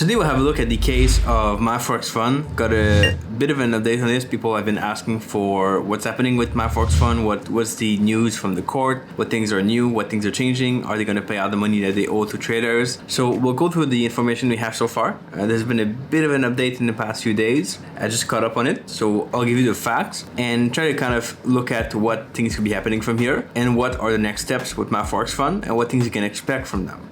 Today we'll have a look at the case of MyForexFund. Got a bit of an update on this. People have been asking for what's happening with MyForexFund, what's the news from the court, what things are new, what things are changing, are they going to pay out the money that they owe to traders? So we'll go through the information we have so far. There's been a bit of an update in the past few days. I just caught up on it, so I'll give you the facts and try to kind of look at what things could be happening from here and what are the next steps with MyForexFund and what things you can expect from them.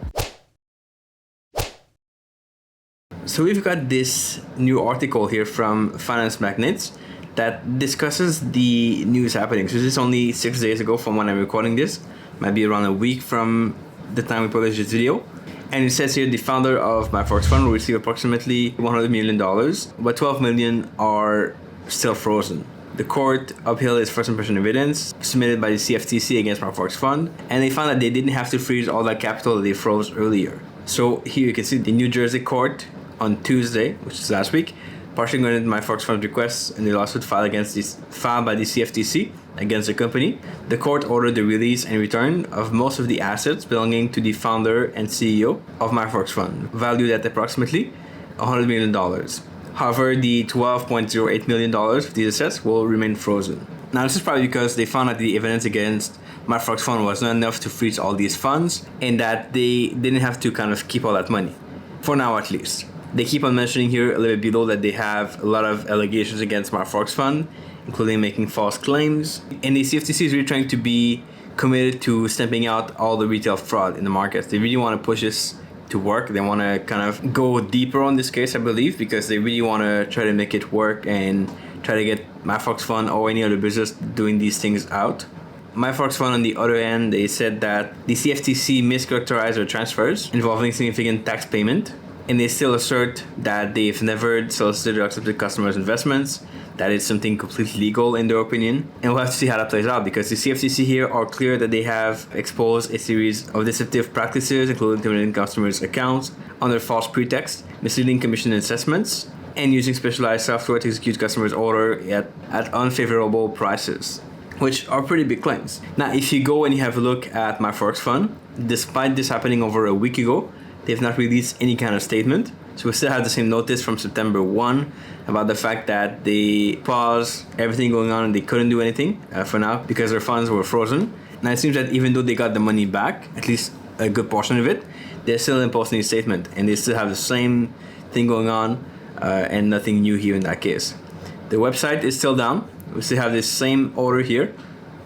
So we've got this new article here from Finance Magnates that discusses the news happening. So this is only 6 days ago from when I'm recording this. Might be around a week from the time we publish this video. And it says here the founder of MyForexFund will receive approximately $100 million, but 12 million are still frozen. The court upheld its first impression evidence submitted by the CFTC against MyForexFund, and they found that they didn't have to freeze all that capital that they froze earlier. So here you can see the New Jersey court on Tuesday, which is last week, partially granted MyForexFund's requests in the lawsuit filed by the CFTC against the company. The court ordered the release and return of most of the assets belonging to the founder and CEO of MyForexFund, valued at approximately $100 million. However, the $12.08 million of these assets will remain frozen. Now, this is probably because they found that the evidence against MyForexFund was not enough to freeze all these funds and that they didn't have to kind of keep all that money, for now at least. They keep on mentioning here a little bit below that they have a lot of allegations against MyForexFund, including making false claims. And the CFTC is really trying to be committed to stamping out all the retail fraud in the markets. They really want to push this to work. They want to kind of go deeper on this case, I believe, because they really want to try to make it work and try to get MyForexFund or any other business doing these things out. MyForexFund, on the other hand, they said that the CFTC mischaracterized their transfers involving significant tax payment, and they still assert that they've never solicited or accepted customers' investments. That is something completely legal in their opinion. And we'll have to see how that plays out, because the CFTC here are clear that they have exposed a series of deceptive practices, including terminating customers' accounts under false pretext, misleading commission assessments, and using specialized software to execute customers' order at unfavorable prices, which are pretty big claims. Now, if you go and you have a look at MyForexFund, despite this happening over a week ago, they've not released any kind of statement. So we still have the same notice from September 1 about the fact that they paused everything going on and they couldn't do anything for now because their funds were frozen. Now it seems that even though they got the money back, at least a good portion of it, they still didn't post any statement and they still have the same thing going on and nothing new here in that case. The website is still down. We still have this same order here.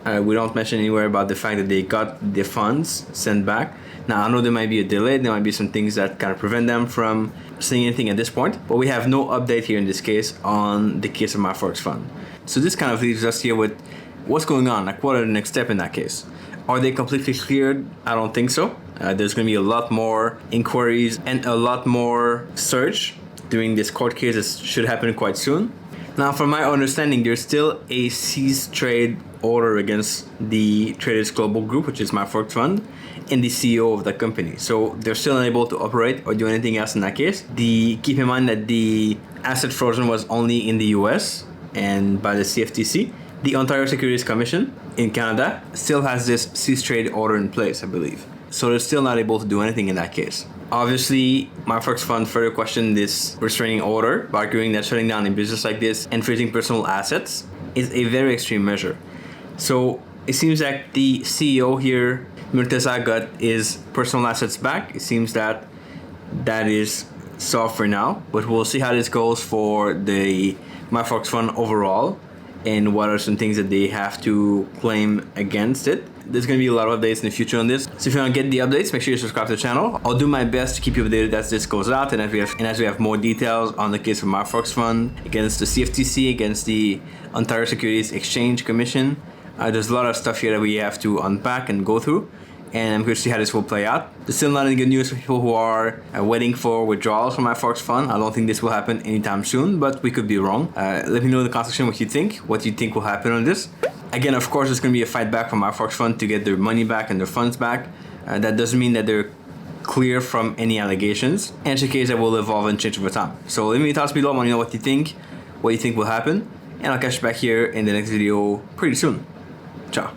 We don't mention anywhere about the fact that they got the funds sent back. Now, I know there might be a delay. There might be some things that kind of prevent them from saying anything at this point. But we have no update here in this case on the case of MyForexFund. So this kind of leaves us here with what's going on. Like, what are the next steps in that case? Are they completely cleared? I don't think so. There's going to be a lot more inquiries and a lot more search during this court case. This should happen quite soon. Now, from my understanding, there's still a cease trade order against the Traders Global Group, which is MyForexFund, and the CEO of that company. So they're still unable to operate or do anything else in that case. Keep in mind that the asset frozen was only in the US and by the CFTC. The Ontario Securities Commission in Canada still has this cease trade order in place, I believe. So they're still not able to do anything in that case. Obviously, MyForexFund further questioned this restraining order by arguing that shutting down a business like this and freezing personal assets is a very extreme measure. So it seems like the CEO here, Murtaza, got his personal assets back. It seems that that is solved for now, but we'll see how this goes for the MyForexFund overall and what are some things that they have to claim against it. There's going to be a lot of updates in the future on this. So if you want to get the updates, make sure you subscribe to the channel. I'll do my best to keep you updated as this goes out and as we have more details on the case of MyForexFund against the CFTC, against the Ontario Securities Exchange Commission. There's a lot of stuff here that we have to unpack and go through, and I'm curious to see how this will play out. There's still not any good news for people who are waiting for withdrawals from MyForexFund. I don't think this will happen anytime soon, but we could be wrong. Let me know in the comment section what you think will happen on this. Again, of course, there's going to be a fight back from MyForexFund to get their money back and their funds back. That doesn't mean that they're clear from any allegations, and it's a case that will evolve and change over time. So leave me your thoughts below. I want to know what you think will happen, and I'll catch you back here in the next video pretty soon. Ciao.